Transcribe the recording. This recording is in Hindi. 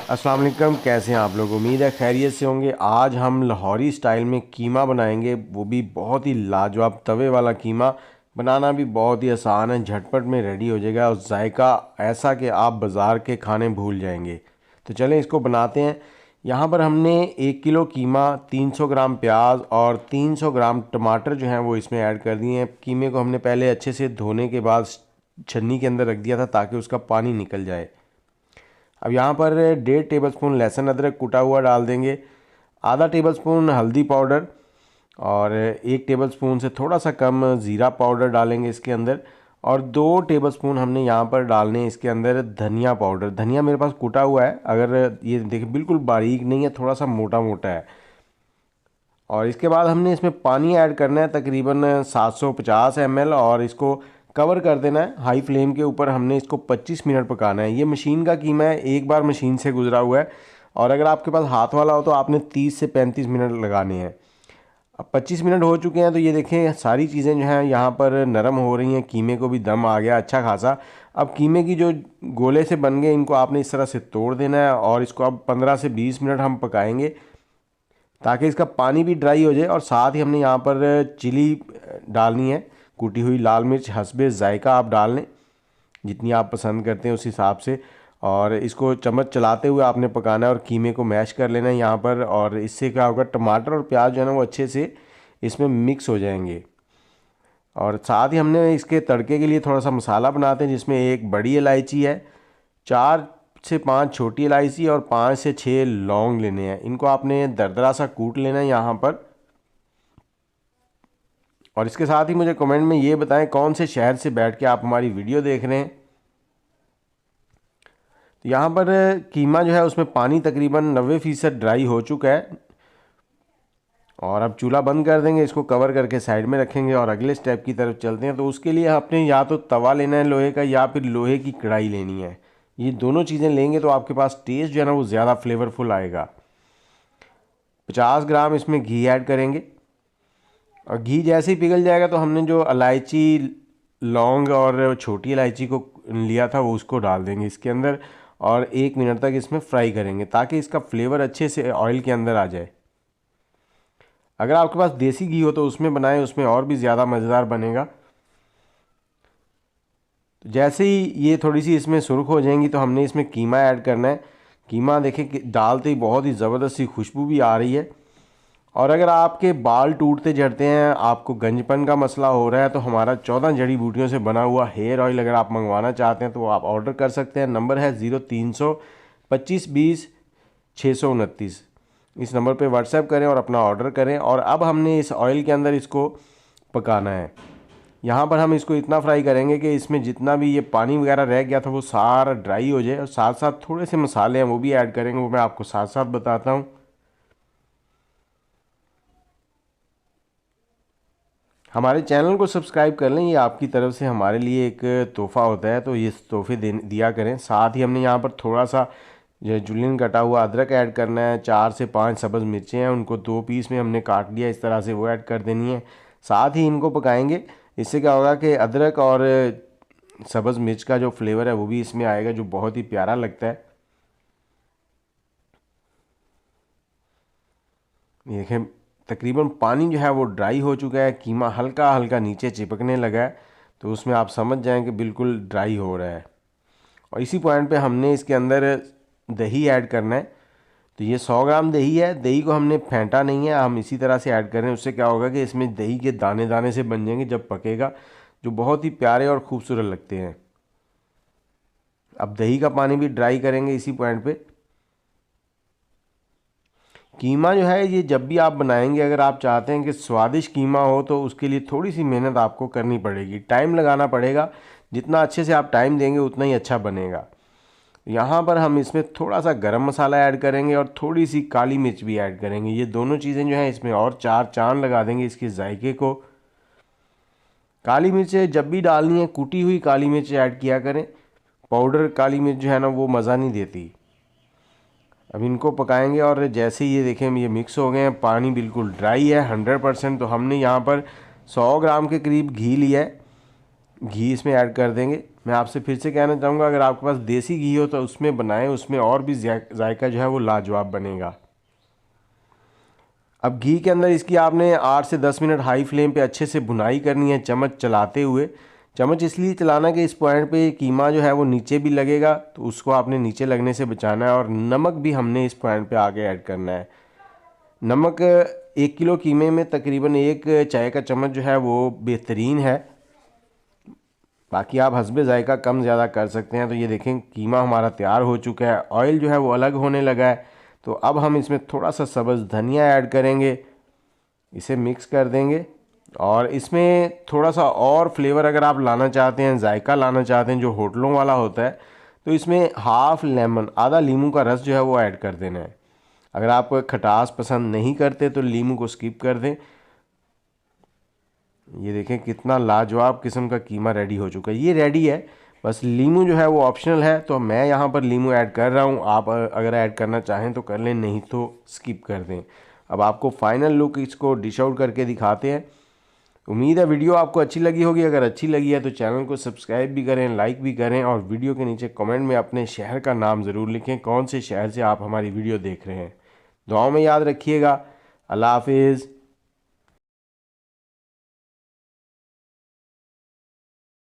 अस्सलाम वालेकुम, कैसे हैं आप लोग। उम्मीद है खैरियत से होंगे। आज हम लाहौरी स्टाइल में कीमा बनाएंगे, वो भी बहुत ही लाजवाब तवे वाला कीमा। बनाना भी बहुत ही आसान है, झटपट में रेडी हो जाएगा और जायका ऐसा कि आप बाज़ार के खाने भूल जाएंगे। तो चलें इसको बनाते हैं। यहाँ पर हमने 1 किलो कीमा, 300 ग्राम प्याज और 300 ग्राम टमाटर जो हैं वो इसमें ऐड कर दिए हैं। कीमे को हमने पहले अच्छे से धोने के बाद छन्नी के अंदर रख दिया था ताकि उसका पानी निकल जाए। अब यहाँ पर 1.5 टेबलस्पून लहसुन अदरक कूटा हुआ डाल देंगे, आधा टेबलस्पून हल्दी पाउडर और 1 टेबलस्पून से थोड़ा सा कम ज़ीरा पाउडर डालेंगे इसके अंदर, और 2 टेबलस्पून हमने यहाँ पर डालने हैं इसके अंदर धनिया पाउडर। धनिया मेरे पास कूटा हुआ है, अगर ये देखिए बिल्कुल बारीक नहीं है, थोड़ा सा मोटा मोटा है। और इसके बाद हमने इसमें पानी ऐड करना है तकरीबन 750 ml और इसको कवर कर देना है हाई फ्लेम के ऊपर। हमने इसको 25 मिनट पकाना है। ये मशीन का कीमा है, एक बार मशीन से गुजरा हुआ है, और अगर आपके पास हाथ वाला हो तो आपने 30 से 35 मिनट लगाने हैं। अब 25 मिनट हो चुके हैं, तो ये देखें सारी चीज़ें जो हैं यहाँ पर नरम हो रही हैं, कीमे को भी दम आ गया अच्छा खासा। अब कीमे की जो गोले से बन गए, इनको आपने इस तरह से तोड़ देना है और इसको अब 15 से 20 मिनट हम पकाएंगे ताकि इसका पानी भी ड्राई हो जाए। और साथ ही हमने यहाँ पर चिली डालनी है, कूटी हुई लाल मिर्च हस्बे ज़ायका आप डाल लें, जितनी आप पसंद करते हैं उस हिसाब से। और इसको चम्मच चलाते हुए आपने पकाना है और कीमे को मैश कर लेना है यहाँ पर। और इससे क्या होगा, टमाटर और प्याज जो है ना वो अच्छे से इसमें मिक्स हो जाएंगे। और साथ ही हमने इसके तड़के के लिए थोड़ा सा मसाला बनाते हैं, जिसमें 1 बड़ी इलायची है, 4 से 5 छोटी इलायची और 5 से 6 लौंग लेने हैं। इनको आपने दरदरा सा कूट लेना है यहाँ पर। और इसके साथ ही मुझे कमेंट में ये बताएं कौन से शहर से बैठ के आप हमारी वीडियो देख रहे हैं। तो यहाँ पर कीमा जो है उसमें पानी तकरीबन 90% ड्राई हो चुका है। और अब चूल्हा बंद कर देंगे, इसको कवर करके साइड में रखेंगे और अगले स्टेप की तरफ चलते हैं। तो उसके लिए आपने या तो तवा लेना है लोहे का, या फिर लोहे की कढ़ाई लेनी है। ये दोनों चीज़ें लेंगे तो आपके पास टेस्ट जो है ना वो ज़्यादा फ्लेवरफुल आएगा। 50 ग्राम इसमें घी ऐड करेंगे, और घी जैसे ही पिघल जाएगा तो हमने जो इलायची, लौंग और छोटी इलायची को लिया था वो उसको डाल देंगे इसके अंदर, और 1 मिनट तक इसमें फ्राई करेंगे ताकि इसका फ्लेवर अच्छे से ऑयल के अंदर आ जाए। अगर आपके पास देसी घी हो तो उसमें बनाएं, उसमें और भी ज़्यादा मज़ेदार बनेगा। तो जैसे ही ये थोड़ी सी इसमें सुर्ख हो जाएंगी तो हमने इसमें कीमा ऐड करना है। कीमा देखें कि डालते ही बहुत ही ज़बरदस्त सी खुशबू भी आ रही है। और अगर आपके बाल टूटते झड़ते हैं, आपको गंजपन का मसला हो रहा है, तो हमारा 14 जड़ी बूटियों से बना हुआ हेयर ऑयल अगर आप मंगवाना चाहते हैं तो वो आप ऑर्डर कर सकते हैं। नंबर है 0300 25 20 629। इस नंबर पे व्हाट्सएप करें और अपना ऑर्डर करें। और अब हमने इस ऑयल के अंदर इसको पकाना है। यहाँ पर हम इसको इतना फ्राई करेंगे कि इसमें जितना भी ये पानी वगैरह रह गया था वो सारा ड्राई हो जाए, और साथ साथ थोड़े से मसाले हैं वो भी ऐड करेंगे, वो मैं आपको साथ साथ बताता हूँ। हमारे चैनल को सब्सक्राइब कर लें, ये आपकी तरफ से हमारे लिए एक तोहफ़ा होता है, तो ये तोहफे दिया करें। साथ ही हमने यहाँ पर थोड़ा सा जो जुलियन कटा हुआ अदरक ऐड करना है। 4 से 5 सब्ज़ मिर्चें हैं, उनको 2 पीस में हमने काट लिया इस तरह से, वो ऐड कर देनी है। साथ ही इनको पकाएंगे। इससे क्या होगा कि अदरक और सब्ज़ मिर्च का जो फ्लेवर है वो भी इसमें आएगा, जो बहुत ही प्यारा लगता है। ये देखें तकरीबन पानी जो है वो ड्राई हो चुका है, कीमा हल्का हल्का नीचे चिपकने लगा है, तो उसमें आप समझ जाएं कि बिल्कुल ड्राई हो रहा है। और इसी पॉइंट पे हमने इसके अंदर दही ऐड करना है। तो ये 100 ग्राम दही है, दही को हमने फेंटा नहीं है, हम इसी तरह से ऐड कर रहे हैं। उससे क्या होगा कि इसमें दही के दाने दाने से बन जाएंगे जब पकेगा, जो बहुत ही प्यारे और ख़ूबसूरत लगते हैं। अब दही का पानी भी ड्राई करेंगे इसी पॉइंट पे। कीमा जो है ये जब भी आप बनाएंगे, अगर आप चाहते हैं कि स्वादिष्ट कीमा हो तो उसके लिए थोड़ी सी मेहनत आपको करनी पड़ेगी, टाइम लगाना पड़ेगा। जितना अच्छे से आप टाइम देंगे उतना ही अच्छा बनेगा। यहाँ पर हम इसमें थोड़ा सा गरम मसाला ऐड करेंगे और थोड़ी सी काली मिर्च भी ऐड करेंगे। ये दोनों चीज़ें जो हैं इसमें और 4 चांद लगा देंगे इसके जायके को। काली मिर्च जब भी डालनी है कूटी हुई काली मिर्च ऐड किया करें, पाउडर काली मिर्च जो है ना वो मज़ा नहीं देती। अब इनको पकाएंगे, और जैसे ही ये देखें ये मिक्स हो गए हैं, पानी बिल्कुल ड्राई है 100%। तो हमने यहाँ पर 100 ग्राम के करीब घी लिया है, घी इसमें ऐड कर देंगे। मैं आपसे फिर से कहना चाहूँगा, अगर आपके पास देसी घी हो तो उसमें बनाएं, उसमें और भी जायका जो है वो लाजवाब बनेगा। अब घी के अंदर इसकी आपने 8 से 10 मिनट हाई फ्लेम पे अच्छे से भुनाई करनी है, चम्मच चलाते हुए। चम्मच इसलिए चलाना कि इस पॉइंट पे कीमा जो है वो नीचे भी लगेगा, तो उसको आपने नीचे लगने से बचाना है। और नमक भी हमने इस पॉइंट पे आगे ऐड करना है। नमक 1 किलो कीमे में तकरीबन 1 चाय का चम्मच जो है वो बेहतरीन है। बाकी आप हस्बे जायका कम ज़्यादा कर सकते हैं। तो ये देखें कीमा हमारा तैयार हो चुका है, ऑयल जो है वो अलग होने लगा है। तो अब हम इसमें थोड़ा सा सब्ज़ धनिया ऐड करेंगे, इसे मिक्स कर देंगे। और इसमें थोड़ा सा और फ्लेवर अगर आप लाना चाहते हैं, जायका लाना चाहते हैं जो होटलों वाला होता है, तो इसमें हाफ लेमन, आधा नींबू का रस जो है वो ऐड कर देना है। अगर आप खटास पसंद नहीं करते तो नींबू को स्किप कर दें। ये देखें कितना लाजवाब किस्म का कीमा रेडी हो चुका है। ये रेडी है, बस नींबू जो है वो ऑप्शनल है, तो मैं यहाँ पर नींबू ऐड कर रहा हूँ। आप अगर ऐड करना चाहें तो कर लें, नहीं तो स्किप कर दें। अब आपको फाइनल लुक इसको डिश आउट करके दिखाते हैं। उम्मीद है वीडियो आपको अच्छी लगी होगी। अगर अच्छी लगी है तो चैनल को सब्सक्राइब भी करें, लाइक भी करें, और वीडियो के नीचे कमेंट में अपने शहर का नाम ज़रूर लिखें, कौन से शहर से आप हमारी वीडियो देख रहे हैं। दुआओं में याद रखिएगा। अल्लाह हाफिज़।